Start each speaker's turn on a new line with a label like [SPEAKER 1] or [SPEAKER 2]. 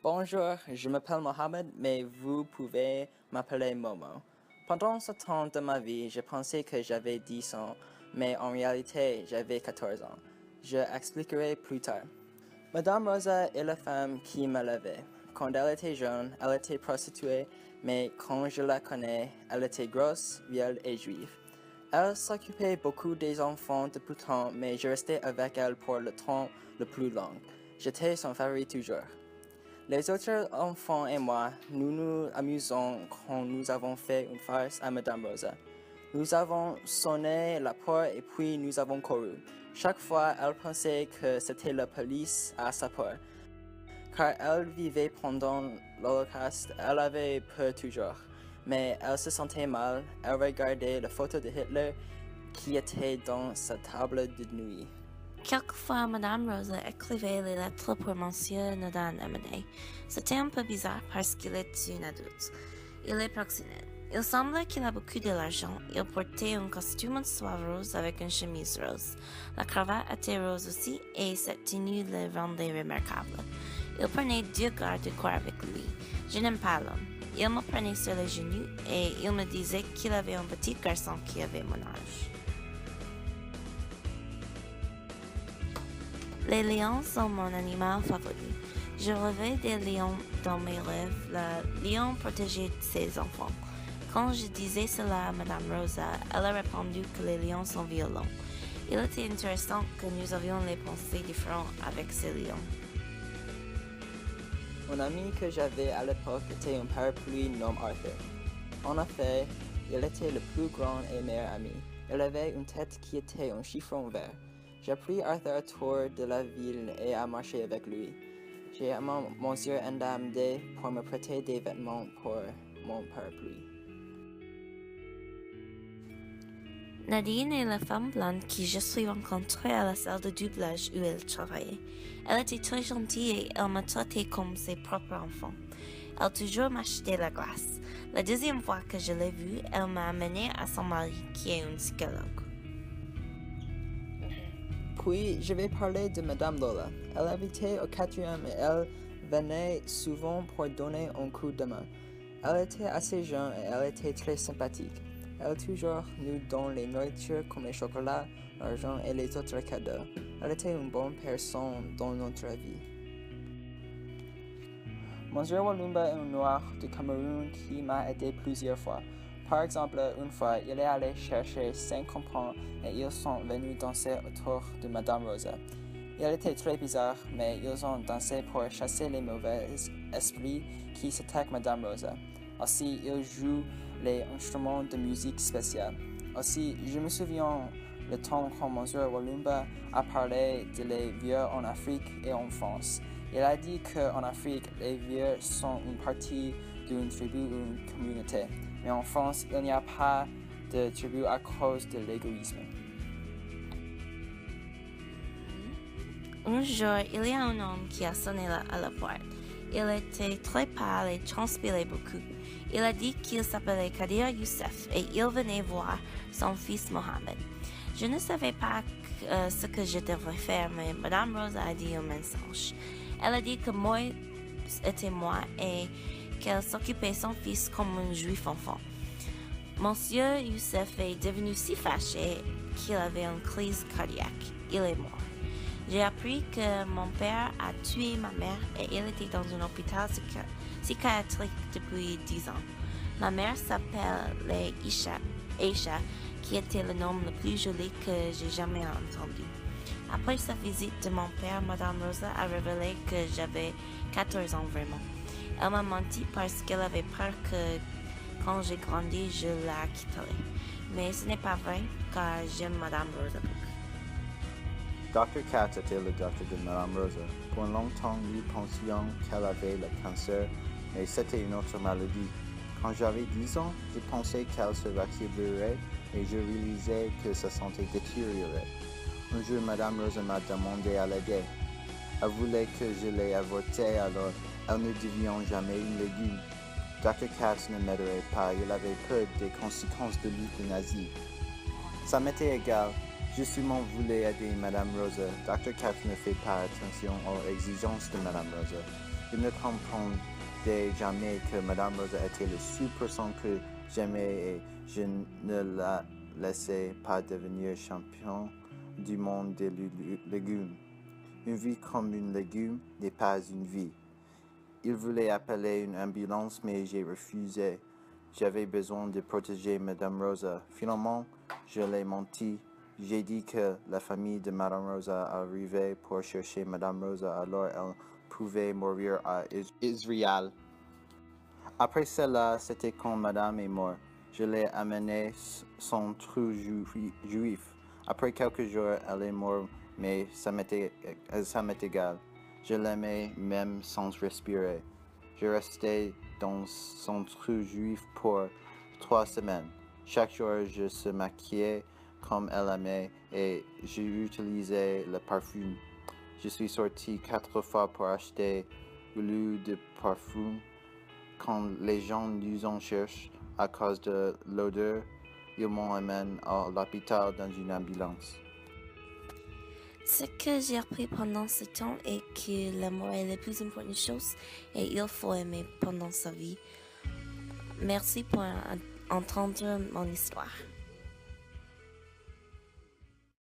[SPEAKER 1] Bonjour, je m'appelle Mohamed, mais vous pouvez m'appeler Momo. Pendant ce temps de ma vie, je pensais que j'avais 10 ans, mais en réalité, j'avais 14 ans. Je expliquerai plus tard. Madame Rosa est la femme qui m'a levé. Quand elle était jeune, elle était prostituée, mais quand je la connais, elle était grosse, vieille et juive. Elle s'occupait beaucoup des enfants de tout temps, mais je restais avec elle pour le temps le plus long. J'étais son favori toujours. Les autres enfants et moi, nous nous amusons quand nous avons fait une farce à Madame Rosa. Nous avons sonné la porte et puis nous avons couru. Chaque fois, elle pensait que c'était la police à sa porte. Car elle vivait pendant l'Holocauste, elle avait peur toujours. Mais elle se sentait mal, elle regardait la photo de Hitler qui était dans sa table de nuit.
[SPEAKER 2] Quelquefois, Madame Rosa écrivait les lettres pour Monsieur Nathan Emmené. C'était un peu bizarre parce qu'il est une adulte. Il est proxénète. Il semblait qu'il a beaucoup d'argent. Il portait un costume en soie rose avec une chemise rose. La cravate était rose aussi et cette tenue le rendait remarquable. Il prenait 2 gardes de corps avec lui. Je n'aime pas l'homme. Il me prenait sur les genoux et il me disait qu'il avait un petit garçon qui avait mon âge. Les lions sont mon animal favori. Je rêvais des lions dans mes rêves. Le lion protégeait ses enfants. Quand je disais cela à Madame Rosa, elle a répondu que les lions sont violents. Il était intéressant que nous avions des pensées différentes avec ces lions.
[SPEAKER 1] Un ami que j'avais à l'époque était un parapluie nommé Arthur. En effet, il était le plus grand et meilleur ami. Il avait une tête qui était un chiffon vert. J'ai pris Arthur autour de la ville et à marcher avec lui. J'ai amené Monsieur Ndam D pour me prêter des vêtements pour mon parapluie.
[SPEAKER 2] Nadine est la femme blonde que je suis rencontrée à la salle de doublage où elle travaillait. Elle était très gentille et elle m'a traité comme ses propres enfants. Elle toujours m'achetait la glace. La deuxième fois que je l'ai vue, elle m'a amenée à son mari qui est un psychologue.
[SPEAKER 1] Puis, je vais parler de Madame Lola. Elle habitait au 4e et elle venait souvent pour donner un coup de main. Elle était assez jeune et elle était très sympathique. Elle toujours nous donne les nourritures comme les chocolats, l'argent et les autres cadeaux. Elle était une bonne personne dans notre vie. Monsieur Walumba est un noir du Cameroun qui m'a aidé plusieurs fois. Par exemple, une fois, il est allé chercher 5 compagnons et ils sont venus danser autour de Madame Rosa. Il était très bizarre, mais ils ont dansé pour chasser les mauvais esprits qui s'attaquent Madame Rosa. Aussi, ils jouent les instruments de musique spéciale. Aussi, je me souviens le temps quand Monsieur Walumba a parlé de les vieux en Afrique et en France. Il a dit qu'en Afrique, les vieux sont une partie d'une tribu ou une communauté. Mais en France, il n'y a pas de tribu à cause de l'égoïsme.
[SPEAKER 2] Un jour, il y a un homme qui a sonné à la porte. Il était très pâle et transpirait beaucoup. Il a dit qu'il s'appelait Kadir Youssef et il venait voir son fils Mohamed. Je ne savais pas ce que je devrais faire, mais Madame Rosa a dit un mensonge. Elle a dit que moi était moi et qu'elle s'occupait de son fils comme un juif enfant. Monsieur Youssef est devenu si fâché qu'il avait une crise cardiaque. Il est mort. J'ai appris que mon père a tué ma mère et il était dans un hôpital psychiatrique depuis 10 ans. Ma mère s'appelait Isha, qui était le nom le plus joli que j'ai jamais entendu. Après sa visite de mon père, Madame Rosa a révélé que j'avais 14 ans vraiment. Elle m'a menti parce qu'elle avait peur que quand j'ai grandi, je la quitterais. Mais ce n'est pas vrai, car j'aime Madame Rosa beaucoup.
[SPEAKER 3] Dr. Katz était le docteur de Madame Rosa. Pour longtemps, nous pensions qu'elle avait le cancer, mais c'était une autre maladie. Quand j'avais 10 ans, je pensais qu'elle se rétablirait et je réalisais que sa santé détériorait. Un jour, Madame Rosa m'a demandé à l'aider. Elle voulait que je l'aie avorté, alors elle ne devient jamais une légume. Dr. Katz ne m'aiderait pas, il avait peur des conséquences de l'euthanasie. Ça m'était égal. Je seulement voulais aider Madame Rosa. Dr. Katz ne fait pas attention aux exigences de Madame Rosa. Il ne comprendait jamais que Madame Rosa était le seul personne que j'aimais et je ne la laissais pas devenir champion du monde des légumes. Une vie comme un légume n'est pas une vie. Il voulait appeler une ambulance, mais j'ai refusé. J'avais besoin de protéger Madame Rosa. Finalement, je l'ai menti. J'ai dit que la famille de Madame Rosa arrivait pour chercher Madame Rosa, alors elle pouvait mourir à Israël. Après cela, c'était quand Madame est morte. Je l'ai amené son trou juif. Après quelques jours, elle est morte, mais ça m'est égal. Je l'aimais même sans respirer. Je restais dans son trou juif pour 3 semaines. Chaque jour, je se maquillais comme elle aimait et j'utilisais le parfum. Je suis sorti 4 fois pour acheter l'eau de parfum. Quand les gens nous en cherchent à cause de l'odeur, ils m'emmènent à l'hôpital dans une ambulance.
[SPEAKER 2] Ce que j'ai appris pendant ce temps est que l'amour est la plus importante chose et il faut aimer pendant sa vie. Merci pour entendre mon histoire.